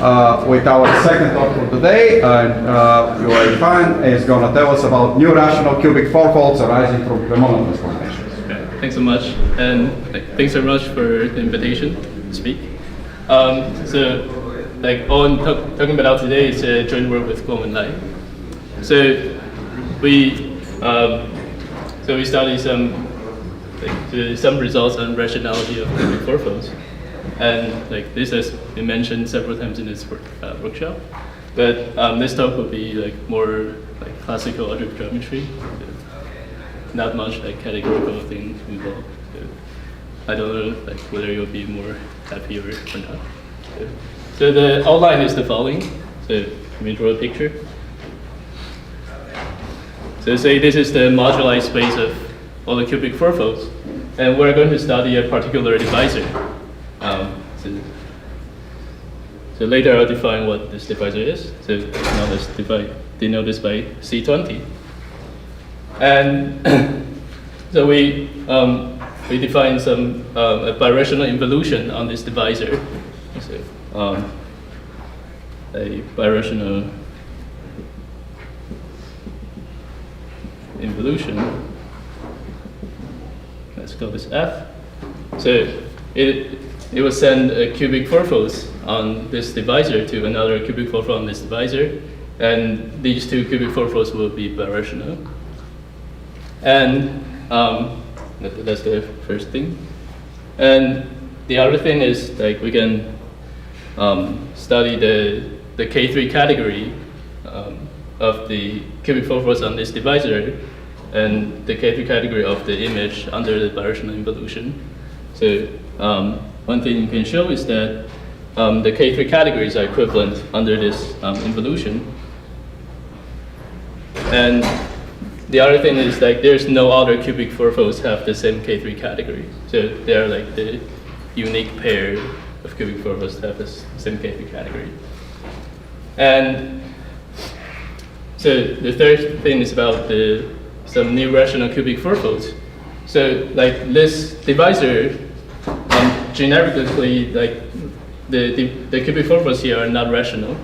with our second talk for today. Yu-Wei Fan is going to tell us about new rational cubic fourfolds arising from Cremona transformations. Okay, thanks so much, and thanks so much for the invitation to speak. All I'm talking about today is a joint work with Kuan-Wen Lai. So we studied some results on rationality of cubic fourfolds, and this has been mentioned several times in this workshop. But this talk will be more classical algebraic geometry, not much categorical things involved. I don't know whether you'll be more happy or not. So the outline is the following. So let me draw a picture. So say this is the moduli space of all the cubic fourfolds, and we're going to study a particular divisor. So later I'll define what this divisor is. So now let's denote this by C20. And so we define some a birational involution on this divisor. So a birational involution. Let's call this F. So it will send a cubic fourfolds on this divisor to another cubic fourfold on this divisor, and these two cubic fourfolds will be birational. And that's the first thing. And the other thing is we can study the K3 category of the cubic fourfolds on this divisor, and the K3 category of the image under the birational involution. So one thing you can show is that the K3 categories are equivalent under this involution. And the other thing is there's no other cubic fourfolds have the same K3 category. So they're the unique pair of cubic fourfolds that have the same K3 category. And so the third thing is about some new rational cubic fourfolds. So this divisor, generically the cubic fourfolds here are not rational,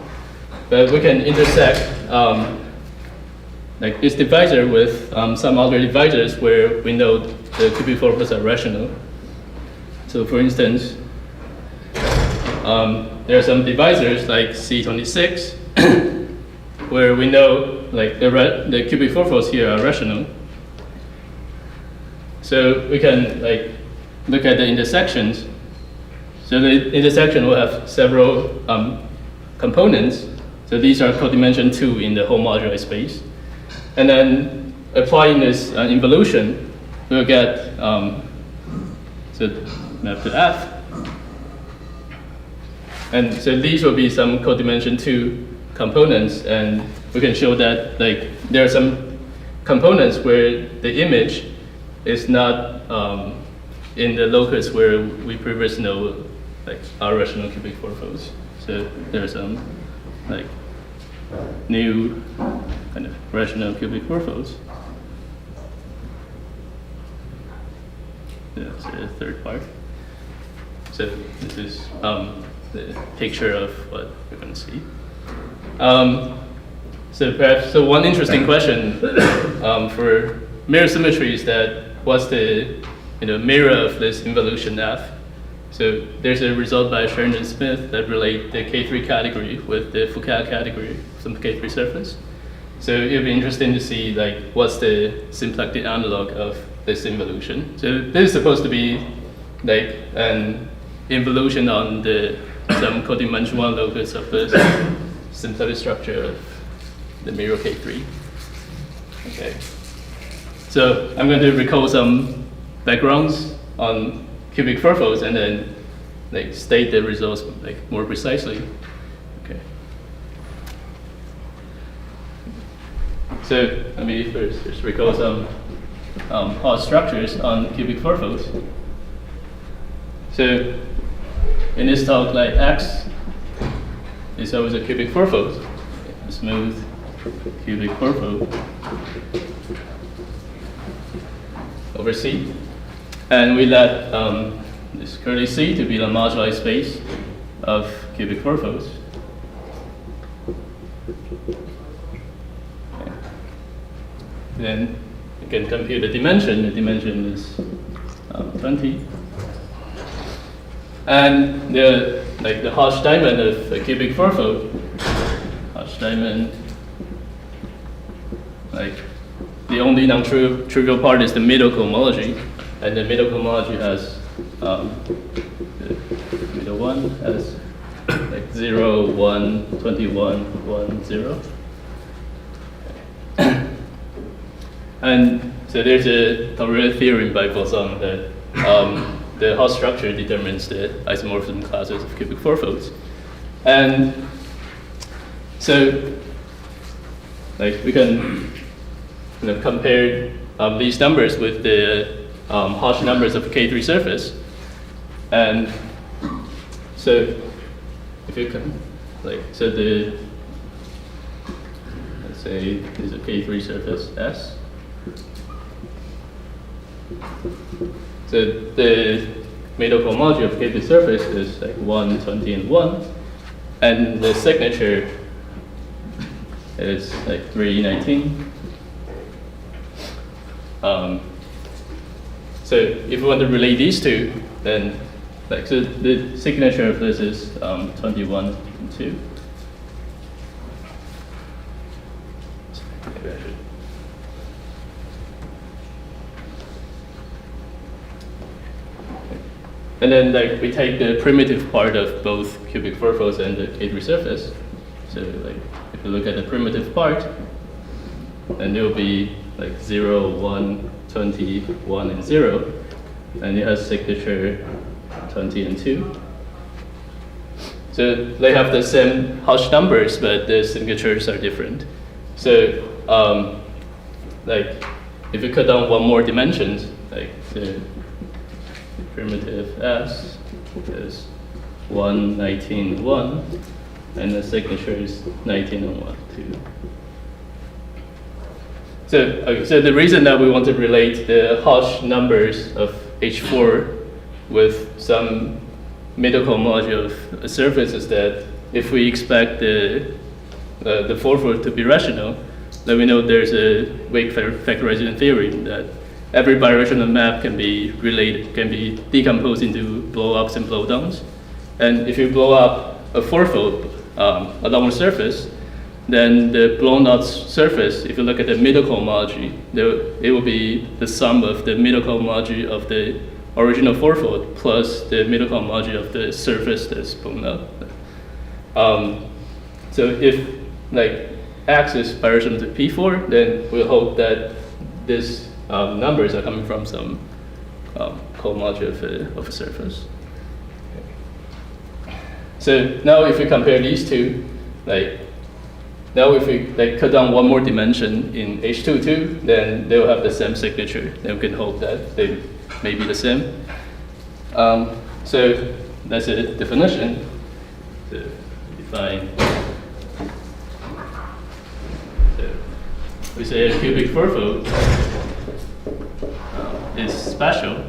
but we can intersect this divisor with some other divisors where we know the cubic fourfolds are rational. So for instance, there are some divisors like C26 where we know the cubic fourfolds here are rational. So we can look at the intersections. So the intersection will have several components. So these are codimension 2 in the whole moduli space. And then applying this involution, we'll get map to F. And so these will be some codimension 2 components, and we can show that there are some components where the image is not in the locus where we previously know our rational cubic fourfolds. So there are some new kind of rational cubic fourfolds. That's the third part. So this is the picture of what we're going to see. So one interesting question for mirror symmetry is that what's the mirror of this involution F? So there's a result by Sheridan Smith that relate the K3 category with the Foucault category of some K3 surface. So it'll be interesting to see what's the symplectic analog of this involution. So this is supposed to be an involution on some codimension 1 locus of the symplectic structure of the mirror K3. Okay. So I'm going to recall some backgrounds on cubic fourfolds and then state the results more precisely. Okay. So let me first recall some hot structures on cubic fourfolds. So in this talk, X is always a cubic fourfold, a smooth cubic fourfold over C. And we let this curly C to be the moduli space of cubic fourfolds. Okay. Then you can compute the dimension. The dimension is 20. And the Hodge diamond of a cubic fourfold, Hodge diamond, the only non-trivial part is the middle cohomology, and the middle cohomology has the middle one has 0, 1, 21, 1, 0. And so there's a Taurel theorem by Boson that the Hodge structure determines the isomorphism classes of cubic fourfolds. And so we can compare these numbers with the Hodge numbers of K3 surface. And so if you can, let's say this is a K3 surface S. So the middle cohomology of K3 surface is 1, 20, and 1. And the signature is 3, 19. So if we want to relate these two, then so the signature of this is 21 and 2. Maybe I should. And then we take the primitive part of both cubic fourfolds and the K3 surface. So if you look at the primitive part, then there will be 0, 1, 20, 1, and 0. And it has signature 20 and 2. So they have the same Hodge numbers, but the signatures are different. So if you cut down one more dimension, the primitive S is 1, 19, 1, and the signature is 19 and 1, 2. So the reason that we want to relate the Hodge numbers of H4 with some middle cohomology of a surface is that if we expect the fourfold to be rational, then we know there's a weak factorization theorem that every birational map can be related, can be decomposed into blow-ups and blow-downs. And if you blow up a fourfold along a surface, then the blown-out surface, if you look at the middle cohomology, it will be the sum of the middle cohomology of the original fourfold plus the middle cohomology of the surface that's blown up. So if X is birational to P4, then we'll hope that these numbers are coming from some cohomology of a surface. So now if we compare these two, now if we cut down one more dimension in H22, then they will have the same signature. Then we can hope that they may be the same. So that's a definition to define. So we say a cubic fourfold is special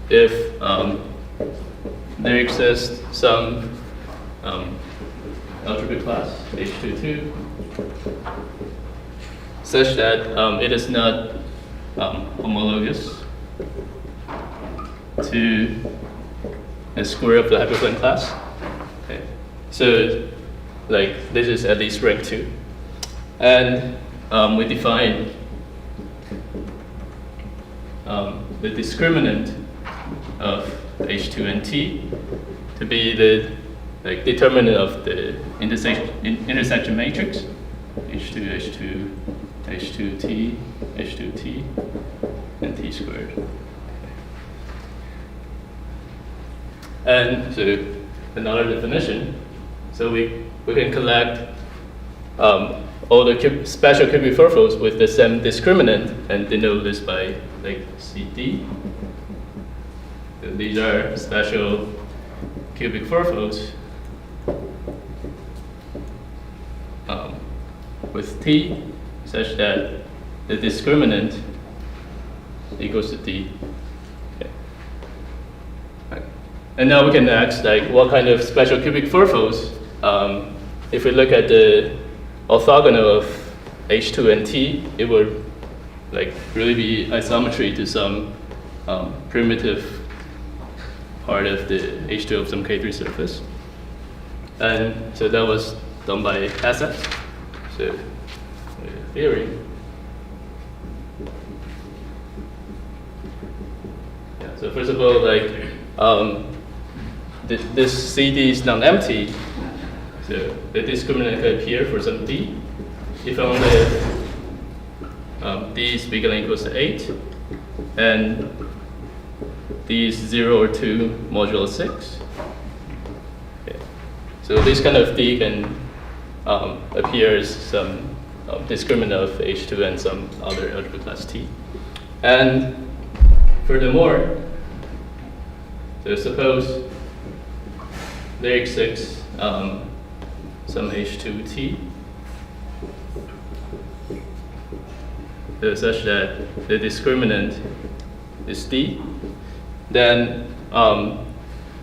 if there exists some algebraic class H22 such that it is not homologous to a square of the hyperplane class. Okay. So this is at least rank 2. And we define the discriminant of H2 and T to be the determinant of the intersection matrix H2, H2, H2T, H2T, and T squared. And so another definition. So we can collect all the special cubic fourfolds with the same discriminant and denote this by CD. So these are special cubic fourfolds with T such that the discriminant equals to T. Okay. Right. And now we can ask what kind of special cubic fourfolds if we look at the orthogonal of H2 and T, it would like really be isometry to some primitive part of the H2 of some K3 surface. And so that was done by Hassett. So theory. Yeah, so first of all, like this CD is non-empty. So the discriminant can appear for some D if only if D is bigger than or equals to 8 and D is 0 or 2 modulo 6. Okay. So this kind of D can appear as some discriminant of H2 and some other algebra class T. And furthermore, so suppose there exists some H2T such that the discriminant is D, then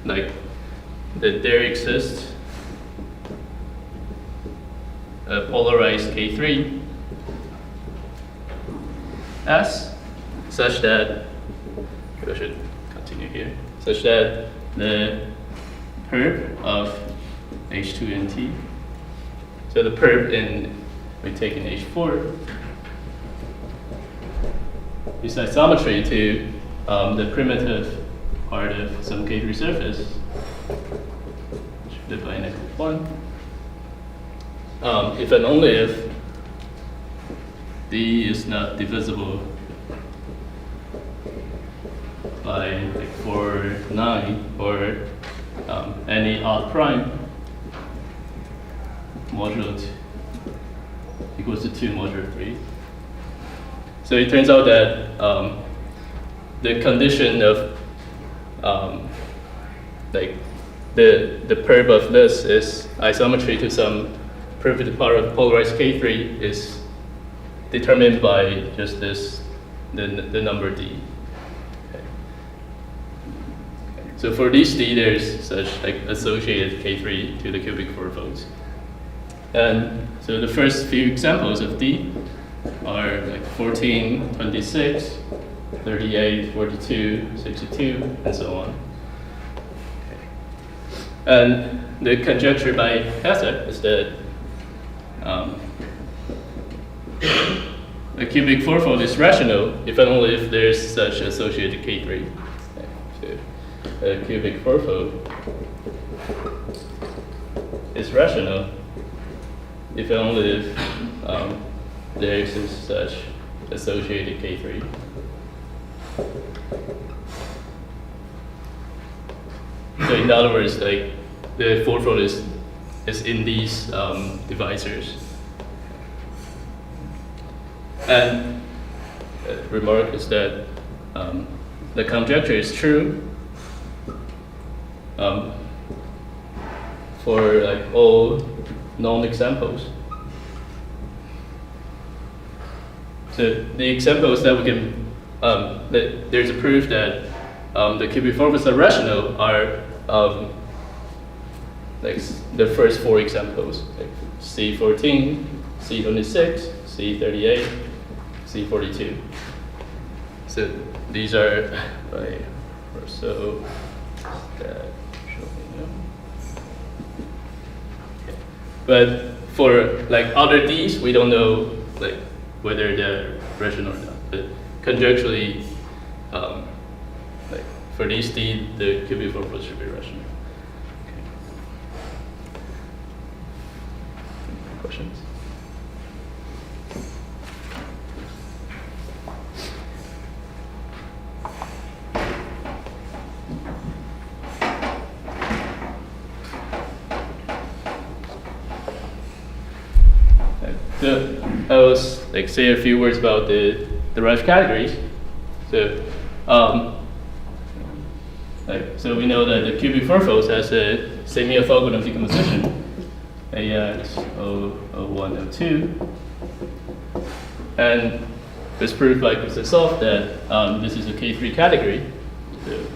like that there exists a polarized K3 S such that, I should continue here, such that the perp of H2 and T, so the perp we take in H4 is isometry to the primitive part of some K3 surface, which we define as 1. If and only if D is not divisible by like 4, 9, or any odd prime modulo 2 equals to 2 modulo 3. So it turns out that the condition of like the perp of this is isometry to some primitive part of polarized K3 is determined by just this the number D. Okay. So for this D, there's such like associated K3 to the cubic fourfolds. And so the first few examples of D are like 14, 26, 38, 42, 62, and so on. Okay. And the conjecture by Hassett is that a cubic fourfold is rational if and only if there's such associated K3. Okay. So a cubic fourfold is rational if and only if there exists such associated K3. So in other words, like the fourfold is in these divisors. And the remark is that the conjecture is true for like all known examples. So the examples that we can, there's a proof that the cubic fourfolds are rational are like the first 4 examples, like C14, C26, C38, C42. So these are by Rousseau that okay. But for like other D's, we don't know like whether they're rational or not. But conjecturally, like for these D, the cubic fourfold should be rational. Okay. Questions? So I was like say a few words about the derived categories. So so we know that the cubic fourfolds has a semi-orthogonal decomposition, AX 01, 02, and it's proved by Kuznetsov that this is a K3 category. So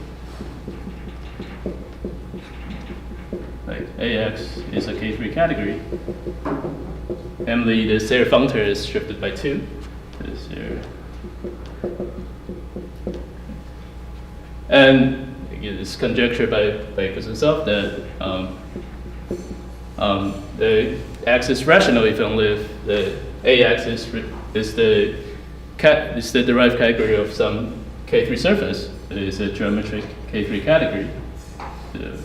like AX is a K3 category. Namely, the Serre functor is shifted by 2. And it's conjectured by Kuznetsov that the X is rational if only if the AX is the derived category of some K3 surface. It is a geometric K3 category. The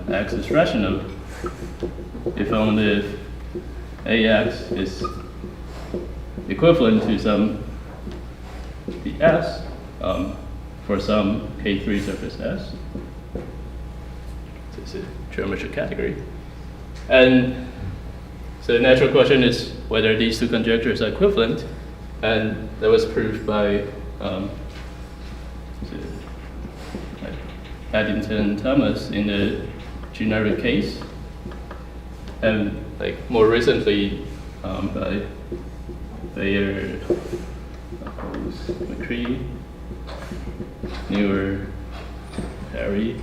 X is rational if only if AX is equivalent to some DS for some K3 surface S. So it's a geometric category. And so the natural question is whether these two conjectures are equivalent, and that was proved by Addington and Thomas in the generic case, and like more recently by Bayer, McCree, Newer, Harry.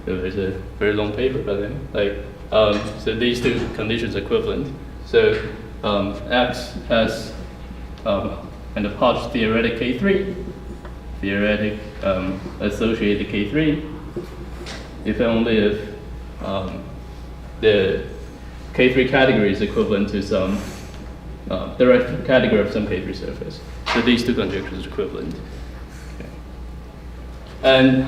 So there's a very long paper by them. So these two conditions are equivalent. So X has kind of Hodge theoretic K3, theoretic associated K3, if only if the K3 category is equivalent to some direct category of some K3 surface. So these two conjectures are equivalent. Okay. And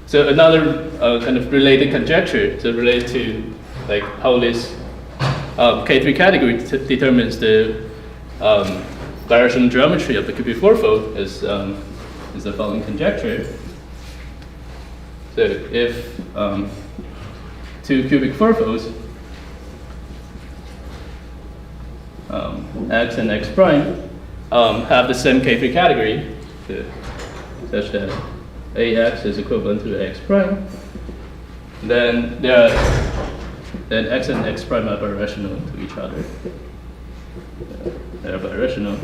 so another kind of related conjecture, so related to like how this K3 category determines the birational geometry of the cubic fourfold is the following conjecture. So if two cubic fourfolds, X and X prime, have the same K3 category, such that AX is equivalent to X prime, then X and X prime are birational to each other. They're birational.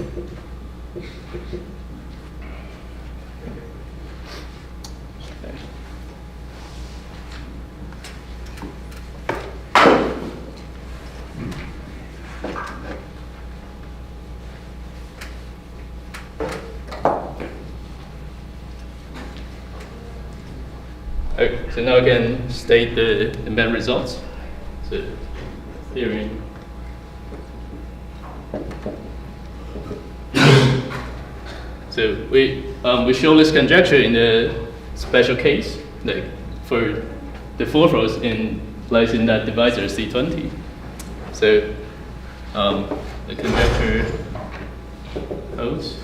Okay, so now I can state the main results. So theorem. So we show this conjecture in a special case, like for the fourfolds lies in that divisor C20. So the conjecture holds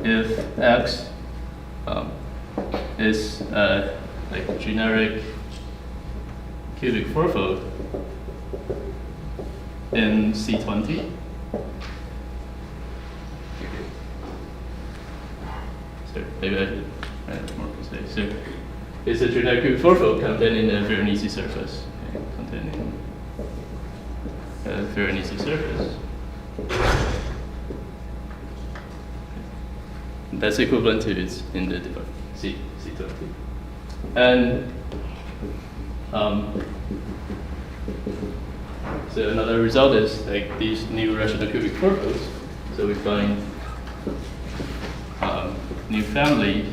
if X is like generic cubic fourfold in C20. So maybe I should write it more precise. So it's a generic cubic fourfold containing a Veronese surface. Okay, containing a Veronese surface. That's equivalent to it in the C20. And so another result is like these new rational cubic fourfolds. So we find new family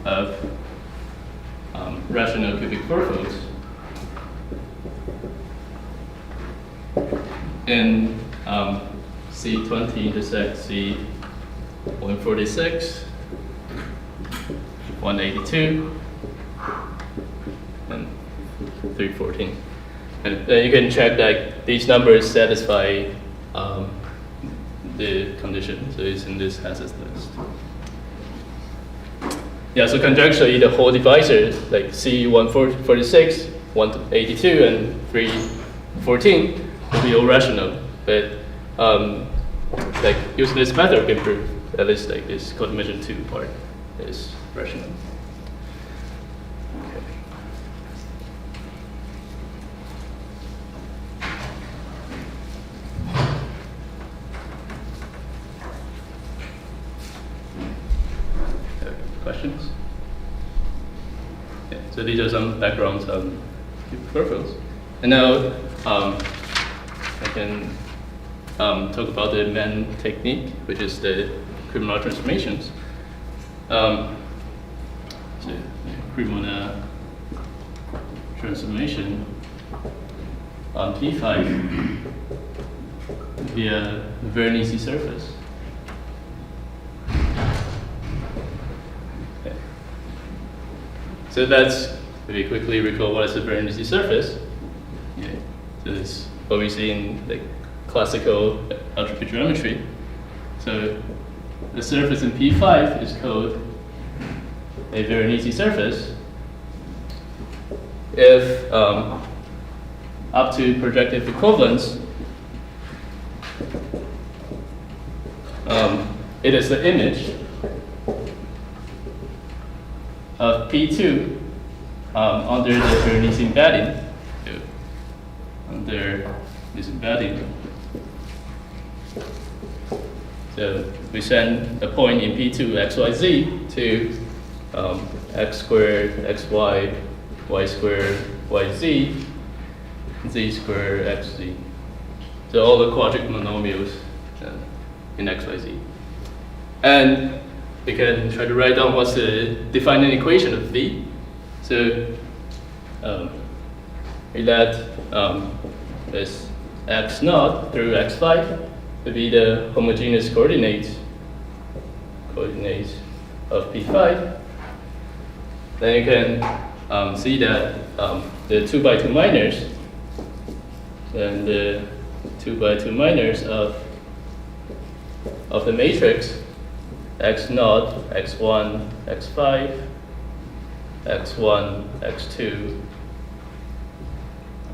of rational cubic fourfolds in C20 intersect C146, 182, and 314. And then you can check that these numbers satisfy the condition. So it's in this Hass's list. Yeah, so conjecturally the whole divisor, like C146, 182, and 314 will be all rational. But like using this method we can prove at least like this codimension 2 part is rational. Okay. questions? Yeah, so these are some backgrounds on Fourfolds. And now I can talk about the main technique, which is the Cremona transformations. So Cremona transformation on P5 via Veronese surface. Okay. So that's, if we quickly recall what is a Veronese surface. Okay. So it's what we see in the classical algebra geometry. So the surface in P5 is called a Veronese surface if up to projective equivalence, it is the image of P2 under the Veronese embedding. Under this embedding. So we send a point in P2 xyz to x squared xy, y squared yz, z squared xz. So all the quadratic monomials in xyz. And we can try to write down what's the defining equation of V. So we let this x naught through x5 to be the homogeneous coordinates of P5. Then you can see that the 2 by 2 minors, and the 2 by 2 minors of the matrix x naught, x1, x5, x1, x2,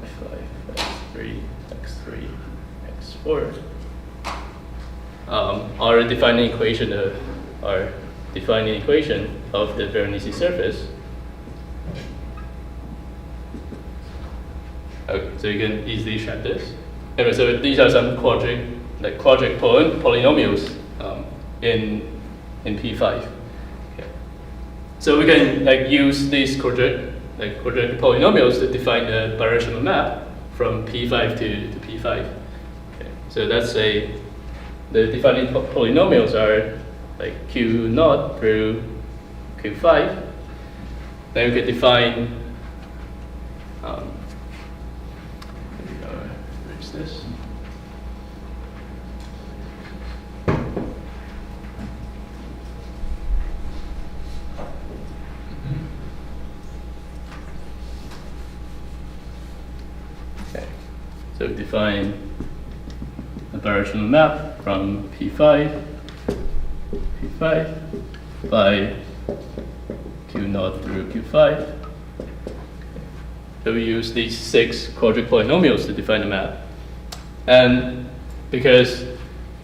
x5, x3, x3, x4 are a defining equation of the Veronese surface. Okay, so you can easily check this. Anyway, so these are some quadratic polynomials in P5. Okay. So we can use these quadratic polynomials to define the birational map from P5 to P5. Okay. So let's say the defining polynomials are Q naught through Q5. Then we can define where's this? Okay, so we define a birational map from P5 by Q naught through Q5. So we use these 6 quadratic polynomials to define the map. And because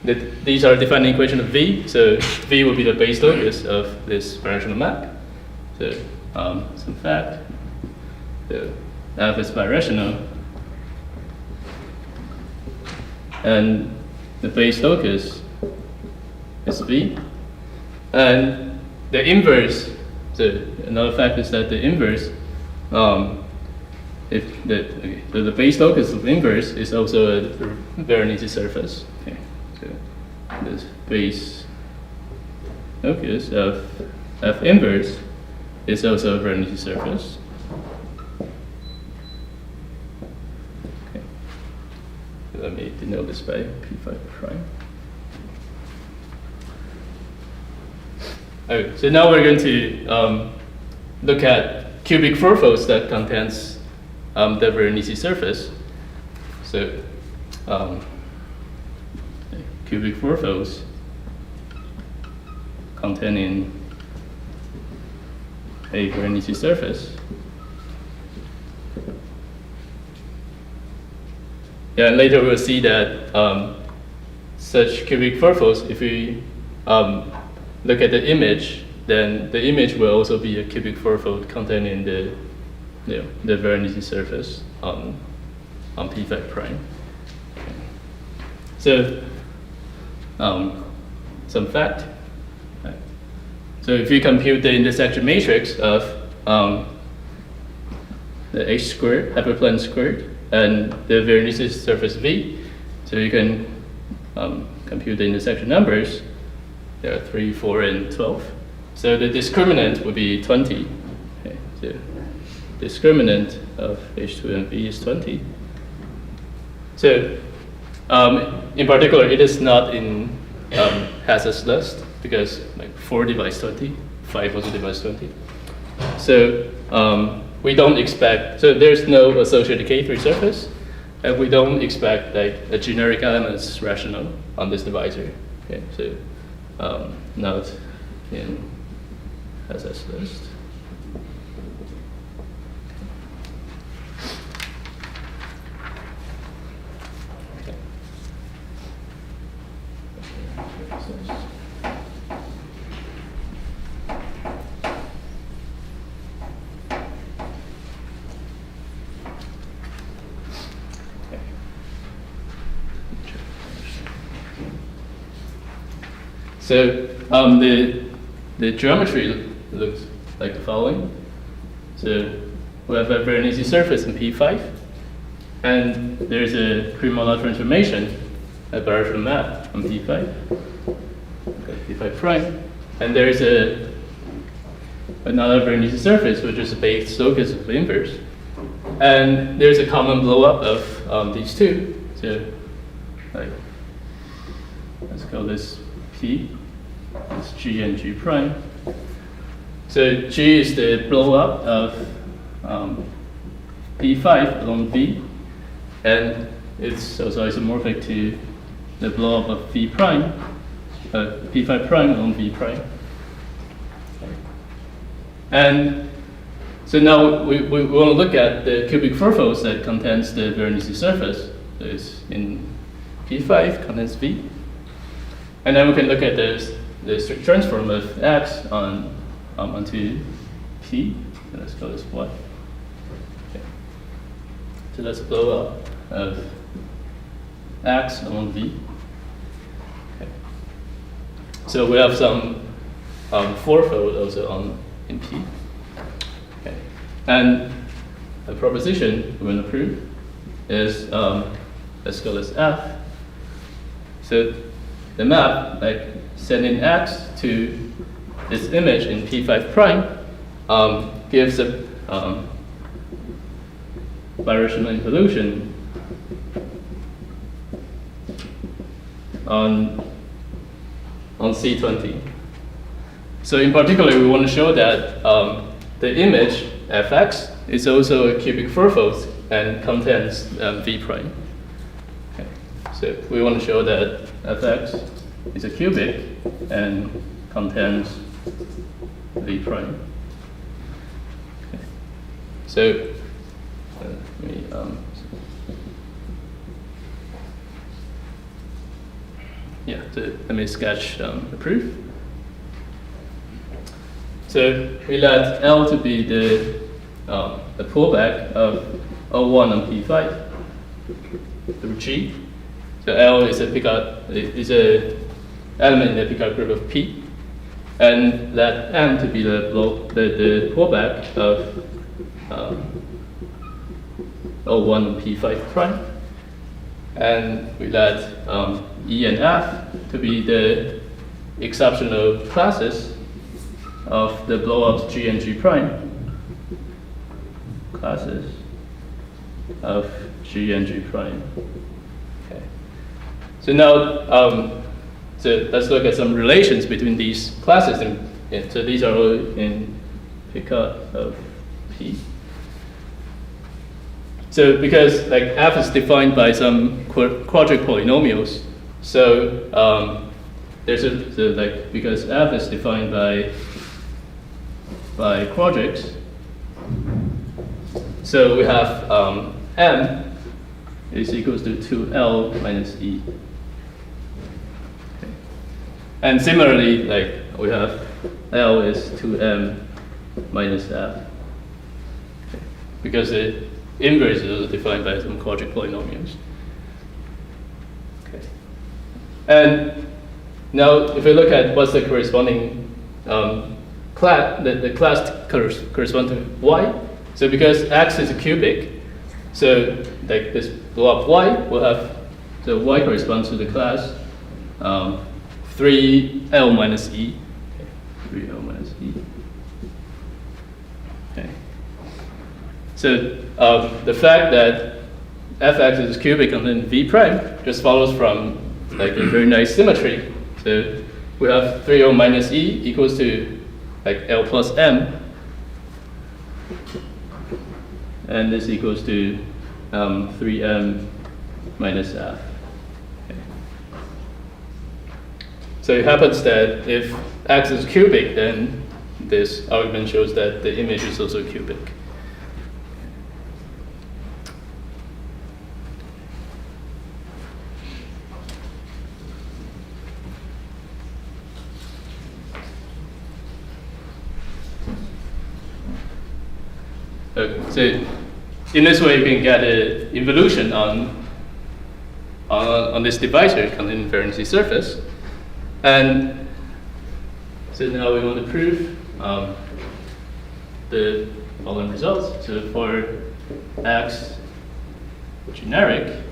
these are defining equation of V, so V will be the base locus of this birational map. So some fact, so F is birational, and the base locus is V. And the inverse, so another fact is that the inverse, so the base locus of inverse is also a Veronese surface. Okay, so this base locus of F inverse is also a Veronese surface. Okay, so let me denote this by P5 prime. Okay, so now we're going to look at cubic fourfolds that contains the Veronese surface. So cubic fourfolds containing a Veronese surface. Yeah, and later we'll see that such cubic fourfolds, if we look at the image, then the image will also be a cubic fourfold containing the Veronese surface on P5 prime. So some fact. So if you compute the intersection matrix of the H squared, hyperplane squared, and the Veronese surface V, so you can compute the intersection numbers. There are 3, 4, and 12. So the discriminant would be 20. Okay, so discriminant of H2 and V is 20. So in particular, it is not in Hass's list because like 4 divides 20, 5 also divides 20. So we don't expect, so there's no associated K3 surface, and we don't expect like a generic elements rational on this divisor. Okay, so not in Hass's list. So the geometry looks like the following. So we have a Veronese surface in P5, and there's a Cremona transformation, a birational map on P5, okay, P5 prime, and there's another Veronese surface which is a base locus of the inverse, and there's a common blow-up of these two. So like, let's call this P. It's G and G prime. So G is the blow up of P5 along V, and it's also isomorphic to the blow up of V prime, P5 prime along V prime. And so now we want to look at the cubic Fourfolds that contains the Veronese surface. So it's in P5 contains V, and then we can look at the strict transform of X onto P. So let's call this Y. Okay. So that's a blow up of X along V. Okay. So we have some fourfold also in P. Okay. And the proposition we want to prove is let's call this F. So the map, like sending X to this image in P5 prime, gives a birational involution on C20. So in particular, we want to show that the image Fx is also a cubic Fourfolds and contains V prime. Okay. So we want to show that Fx is a cubic and contains V prime. Okay. So let me sketch the proof. So we let L to be the pullback of O1 on P5 through G. So L is a element in the Picard group of P, and let M to be the pullback of O1 on P5 prime, and we let E and F to be the exceptional classes of the blow-ups G and G prime, classes of G and G prime. Okay. So now, so let's look at some relations between these classes. And so these are all in Picard of P. So because like F is defined by some quadratic polynomials, so there's because F is defined by quadrics, so we have M is equals to 2L minus E. Okay. And similarly, like we have L is 2M minus F. Okay. Because the inverse is also defined by some quadratic polynomials. Okay. And now if we look at what's the corresponding the class corresponds to y. So because x is a cubic, so like this blob y will have, so y corresponds to the class 3L minus E. Okay. 3L minus E. Okay. So the fact that fx is cubic and then v prime just follows from like a very nice symmetry. So we have 3O minus E equals to like L plus M, and this equals to 3M minus F. Okay. So it happens that if X is cubic, then this argument shows that the image is also cubic. So in this way, you can get an involution on this divisor containing Veronese surface. And so now we want to prove the following results. So for X generic,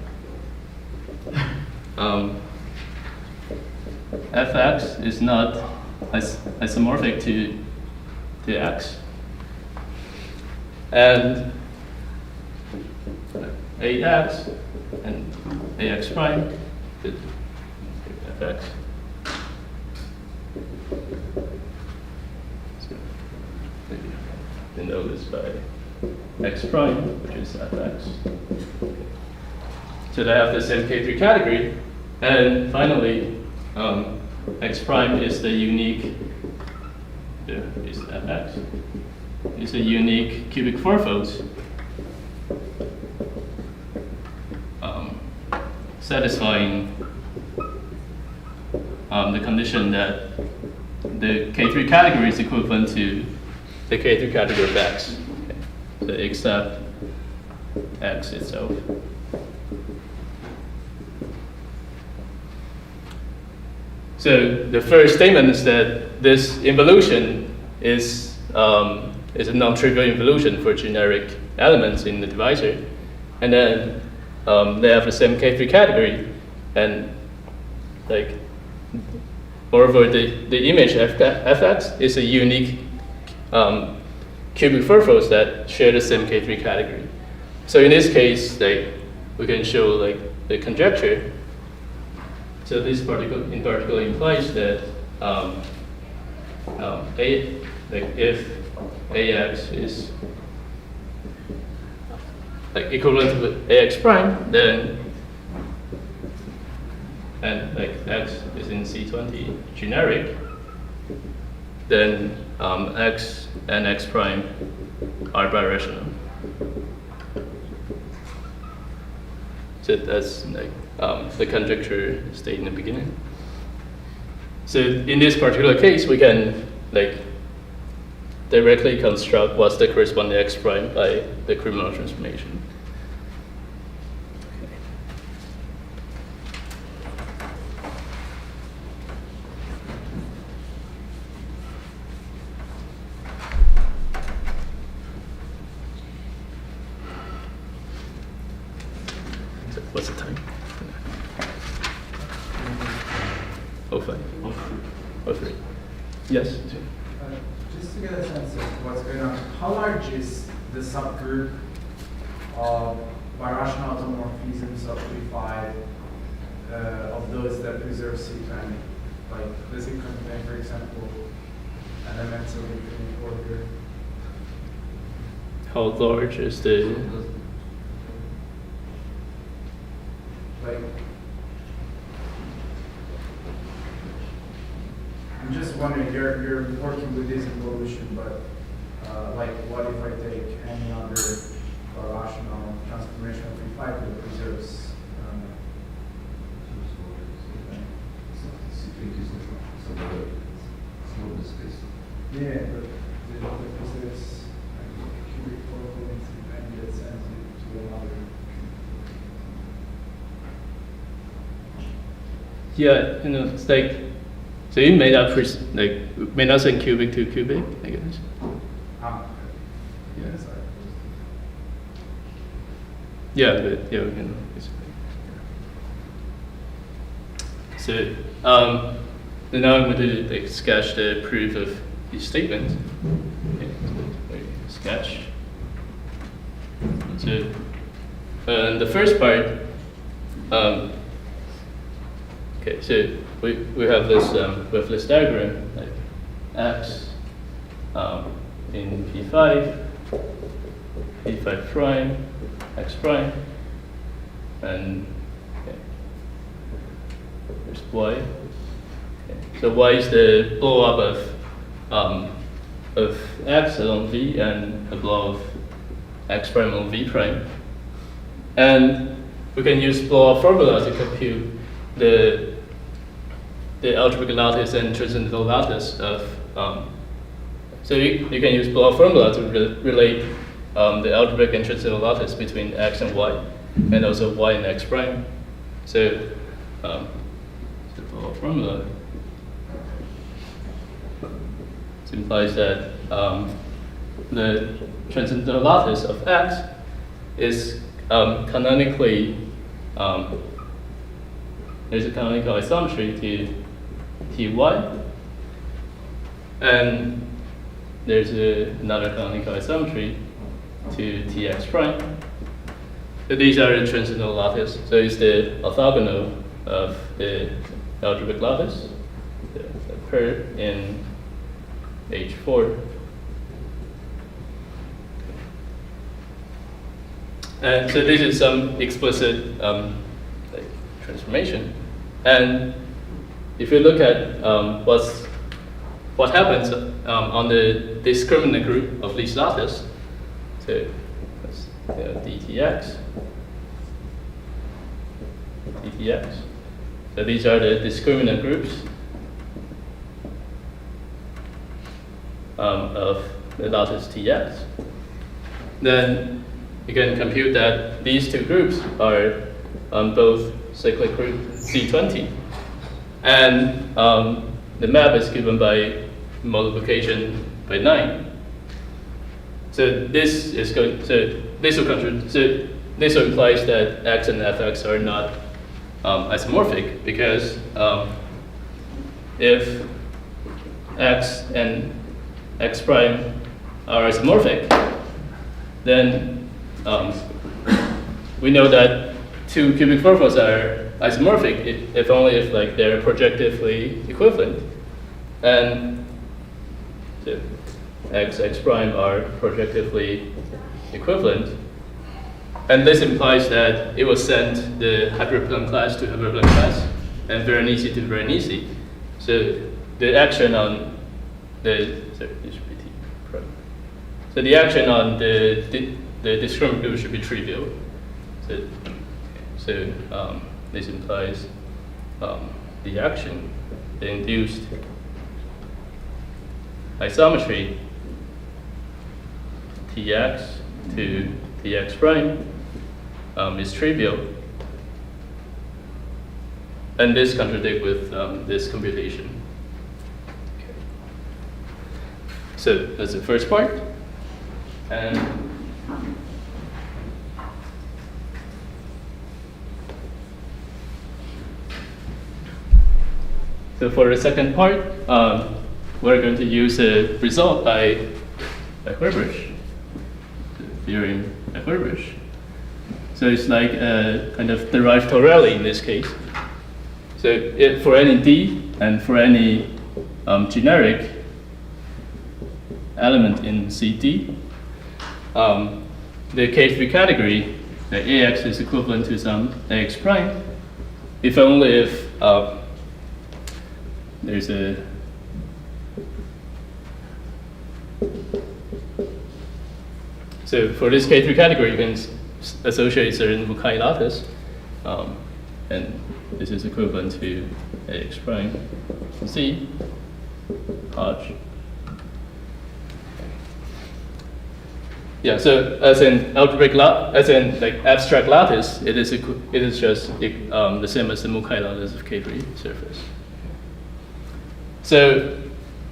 Fx is not isomorphic to X. And AX and AX prime, FX. So maybe denote this by X prime, which is FX. So they have the same K3 category. And finally, X prime is the unique, is FX. It's a unique cubic fourfolds satisfying the condition that the K3 category is equivalent to the K3 category of X, okay. So except X itself. So the first statement is that this involution is a non-trivial involution for generic elements in the divisor. And then they have the same K3 category. And like, moreover, the image Fx is a unique cubic fourfolds that share the same K3 category. So in this case, like, we can show like the conjecture. So this in particular implies that if AX is like equivalent to AX prime, then and like X is in C20 generic, then X and X prime are birational. So that's like the conjecture state in the beginning. So in this particular case, we can like directly construct what's the corresponding X prime by the Cremona transformation. So what's the time? 05. 03. Yes. Just to get a sense of what's going on, how large is the subgroup of birational automorphisms of B5 of those that preserve C20? Like, does it contain, for example, elements of infinite order? How large is the? Like, I'm just wondering, you're working with this involution, but like, what if I take any other birational transformation of B5 that preserves? Yeah, but the preserves cubic fourfolds and that sends it to another. Yeah, it's like So you may not may not send cubic to cubic, I guess. Ah, Yeah. okay. Sorry. Yeah, but yeah, we can. So now I'm going to sketch the proof of these statements. Okay, so sketch. So the first part. Okay, so we have this diagram like x in P5 prime, x prime, and okay, there's y. Okay. So y is the blow up of x along v and a blow of x prime along v prime, and we can use blow up formula to compute the algebraic lattice and transcendental lattice of. So you can use blow up formula to relate the algebraic and transcendental lattice between x and y, and also y and x prime. So the blow up formula implies that the transcendental lattice of x is canonically there's a canonical isometry to Ty, and there's another canonical isometry to Tx prime. So these are the transcendental lattice. So it's the orthogonal of the algebraic lattice that occur in H4. And so this is some explicit transformation. And if you look at what happens on the discriminant group of this lattice, so that's dtx. So these are the discriminant groups of the lattice Tx. Then you can compute that these two groups are both cyclic group C20. And the map is given by multiplication by 9. So this is going. So this will contribute. So this implies that x and fx are not isomorphic, because if x and x prime are isomorphic, then we know that two cubic fourfolds are isomorphic if only if they're projectively equivalent, and so x prime are projectively equivalent, and this implies that it will send the hyperplane class to hyperplane class and Veronese to Veronese. So the action on the So the action on the discriminant group should be trivial. So this implies the action, the induced isometry Tx to Tx prime is trivial, and this contradicts with this computation. Okay. So that's the first part. And so for the second part, we're going to use a result by Werbruch, the theorem by Werbruch. So it's like a kind of derived Torelli in this case. So for any D and for any generic element in CD, the K3 category, the AX is equivalent to some AX prime, if only if there's a so for this K3 category, you can associate certain Mukai lattice, and this is equivalent to AX prime C Hodge. Yeah, so as in algebraic as in like abstract lattice, it is just the same as the Mukai lattice of K3 surface. So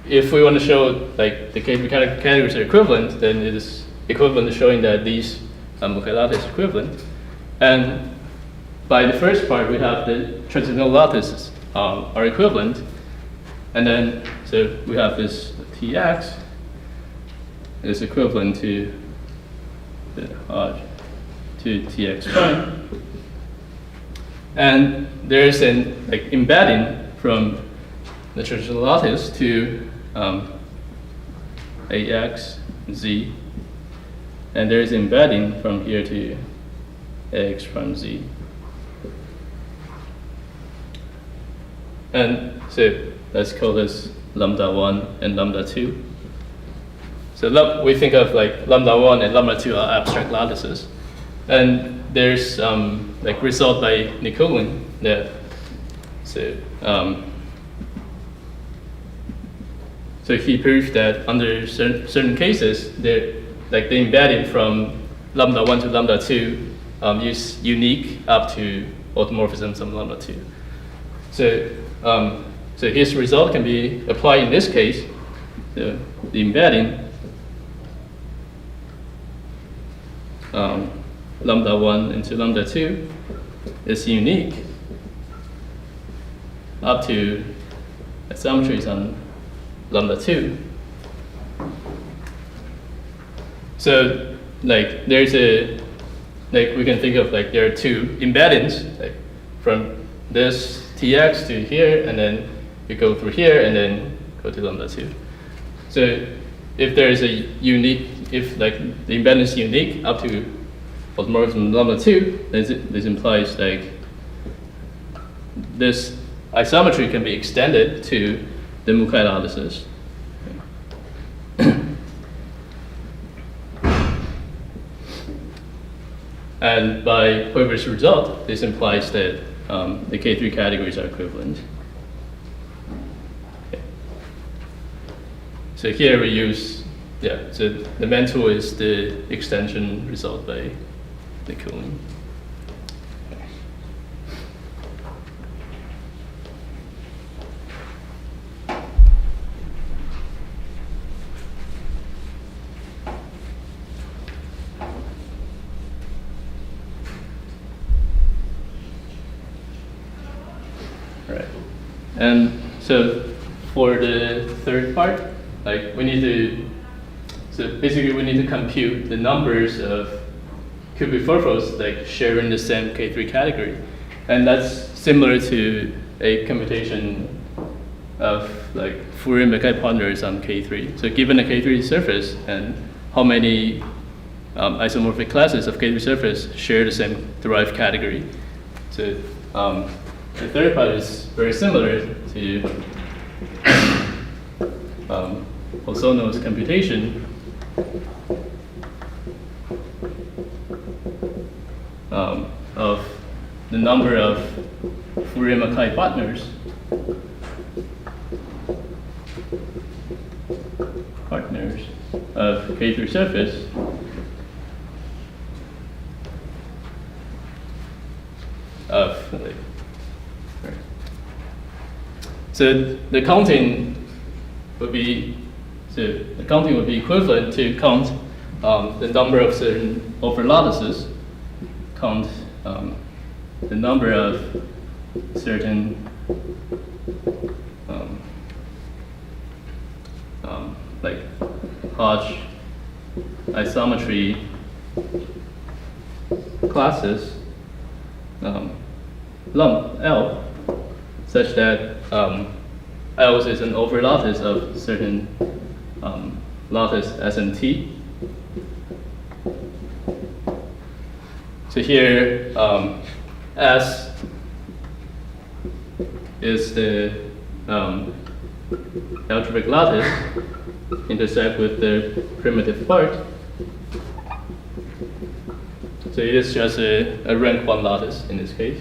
if we want to show like the K3 categories are equivalent, then it is equivalent to showing that these multi-lattice equivalent. And by the first part, we have the transcendental lattices are equivalent. And then, so we have this Tx is equivalent to Tx prime. And there's an like embedding from the transcendental lattice to Ax, Z. And there's embedding from here to Ax prime Z. And so let's call this lambda 1 and lambda 2. So we think of like lambda 1 and lambda 2 are abstract lattices. And there's like result by Nicolin that so he proved that under certain cases, like the embedding from lambda 1 to lambda 2 is unique up to automorphism some lambda 2. So his result can be applied in this case. So the embedding lambda 1 into lambda 2 is unique up to isometries on lambda 2. So like there's we can think of like there are two embeddings like from this Tx to here, and then you go through here and then go to lambda 2. So if there is a unique, if like the embedding is unique up to automorphism lambda 2, then this implies like this isometry can be extended to the Mukai lattices. And by Hoiberg's result, this implies that the K3 categories are equivalent. Okay. So here we use, so the main tool is the extension result by Nicolin. And so for the third part, like we need to, so basically we need to compute the numbers of cubic fourfolds like sharing the same K3 category. And that's similar to a computation of like Fourier Mackay partners on K3. So given a K3 surface and how many isomorphic classes of K3 surface share the same derived category. So the third part is very similar to Osono's computation of the number of Fourier Mackay partners of K3 surface of like, so the counting would be equivalent to count the number of certain over lattices, count the number of certain like Hodge isometry classes lump L such that L is an over lattice of certain lattice S and T. So here S is the algebraic lattice intersect with the primitive part. So it is just a rank 1 lattice in this case.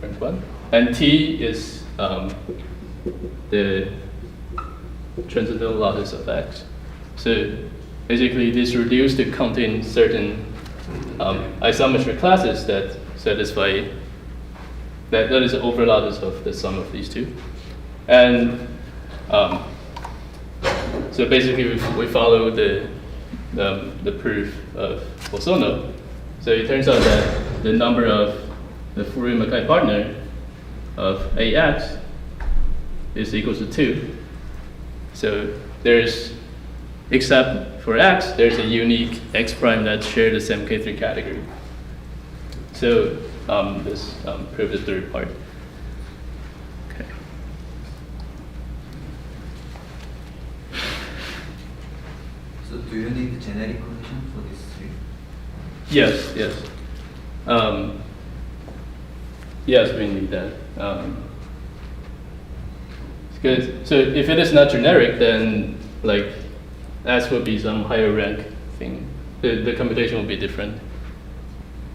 Rank 1. And T is the transcendental lattice of X. So basically this reduced to counting certain isometry classes that satisfy that is the over lattice of the sum of these two. And so basically, we follow the proof of Bolzano. So it turns out that the number of the Fourier-Mackay partner of AX is equal to 2. So there's, except for X, there's a unique X prime that share the same K3 category. So this proves the third part. Okay. So do you need the generic condition for these three? Yes, yes. Yes, we need that. Good. So if it is not generic, then like S will be some higher rank thing. The computation will be different.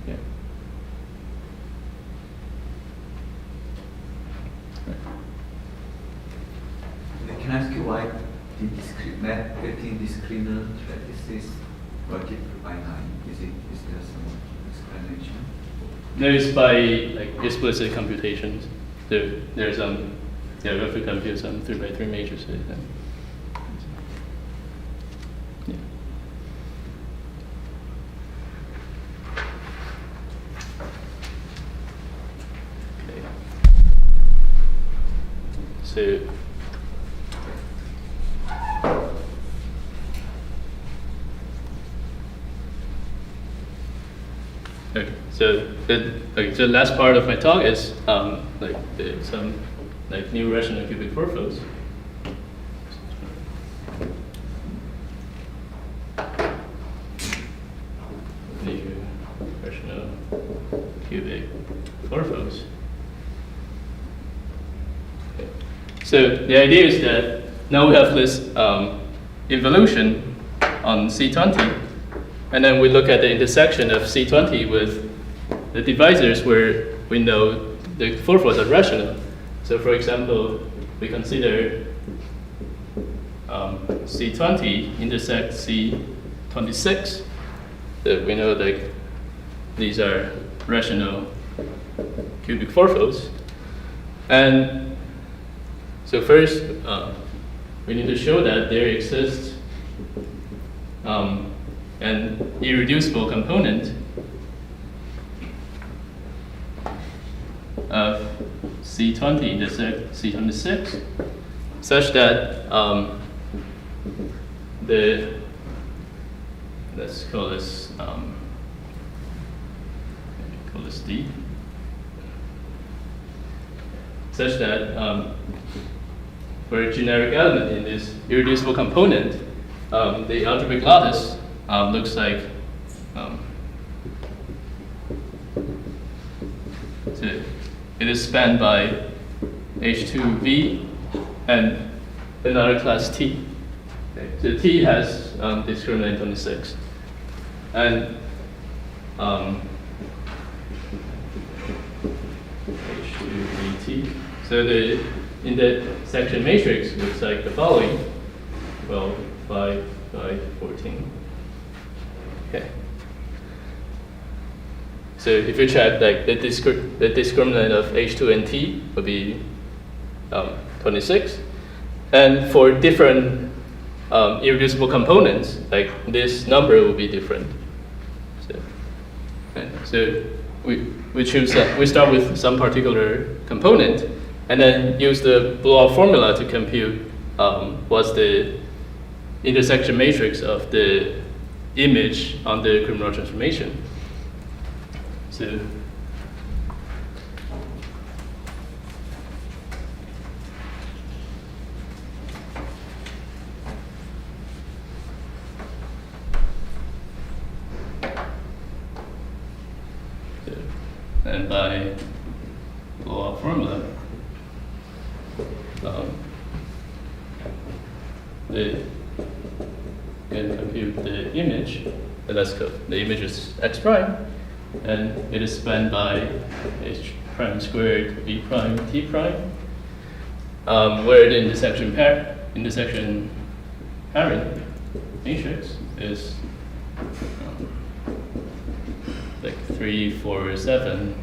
Yeah. Can I ask you why the discriminant lattices multiplied by 9? Is there some explanation? There is by like explicit computations. There's yeah, we have to compute some 3x3 matrices. Yeah. Okay. So. Okay, so the last part of my talk is like some like new rational cubic fourfolds. New rational cubic fourfolds. Okay. So the idea is that now we have this involution on C20. And then we look at the intersection of C20 with the divisors where we know the fourfolds are rational. So for example, we consider C20 intersects C26. That we know that these are rational cubic fourfolds. And so first, we need to show that there exists an irreducible component of C20 intersect C26 such that let's call this D, such that for a generic element in this irreducible component, the algebraic lattice looks like so it is spanned by H2V and another class T. Okay. So T has discriminant 26. And H2VT. So in the section matrix looks like the following. 12, 5, 5, 14. Okay. So if you check, like the discriminant of H2 and T would be 26, and for different irreducible components, like this number will be different. So we choose we start with some particular component, and then use the blow-up formula to compute what's the intersection matrix of the image on the Cremona transformation. So and by blow-up formula, they can compute the image. Let's go. The image is x prime, and it is spanned by h prime squared v prime t prime, where the intersection parent matrix is like 3, 4, 7,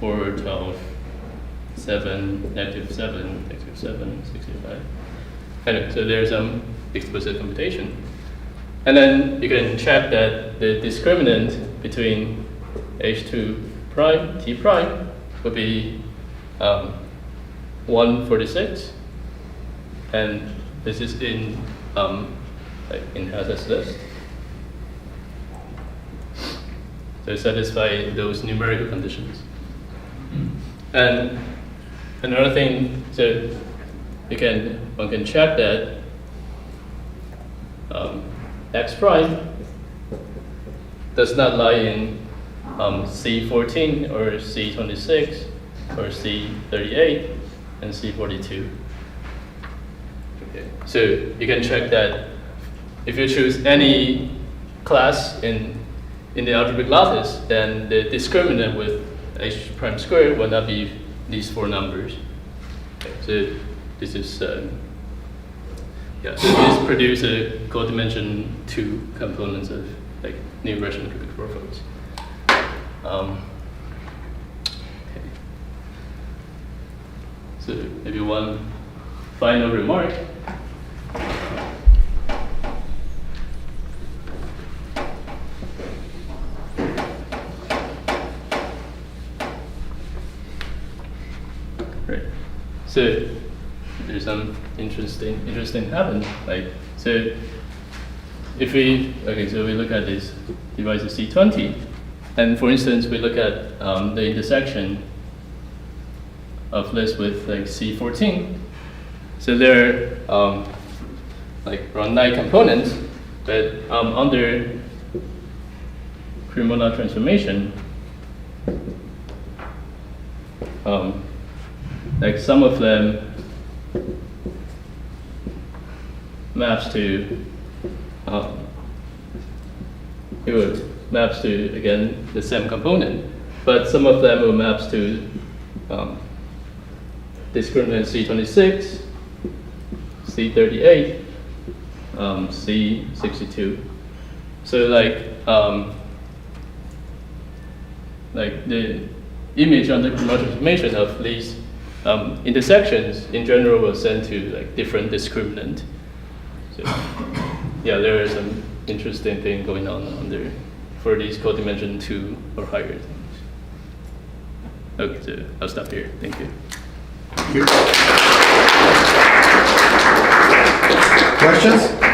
4, 12, 7, -7, -7, 65. Anyway, so there's some explicit computation. And then you can check that the discriminant between H2 prime, T prime, would be 146. And this is in Hazard's list. So satisfy those numerical conditions. And another thing, so one can check that X prime does not lie in C14 or C26 or C38 and C42. Okay. So you can check that if you choose any class in the algebraic lattice, then the discriminant with H prime squared will not be these 4 numbers. Okay. So this is so this produces a codimension 2 components of like new rational cubic fourfolds. Okay. So maybe one final remark. Right. So there's some interesting happen. Like so, if we look at this device of C20, and for instance we look at the intersection of this with like C14. So there are like around 9 components, but under Cremona transformation, like some of them maps to again the same component, but some of them will maps to discriminant C26, C38, C62. So like the image under Cremona transformation of these intersections in general will send to like different discriminant. So yeah, there is some interesting thing going on under for these codimension 2 or higher things. Okay, so I'll stop here. Thank you. Thank you. Questions?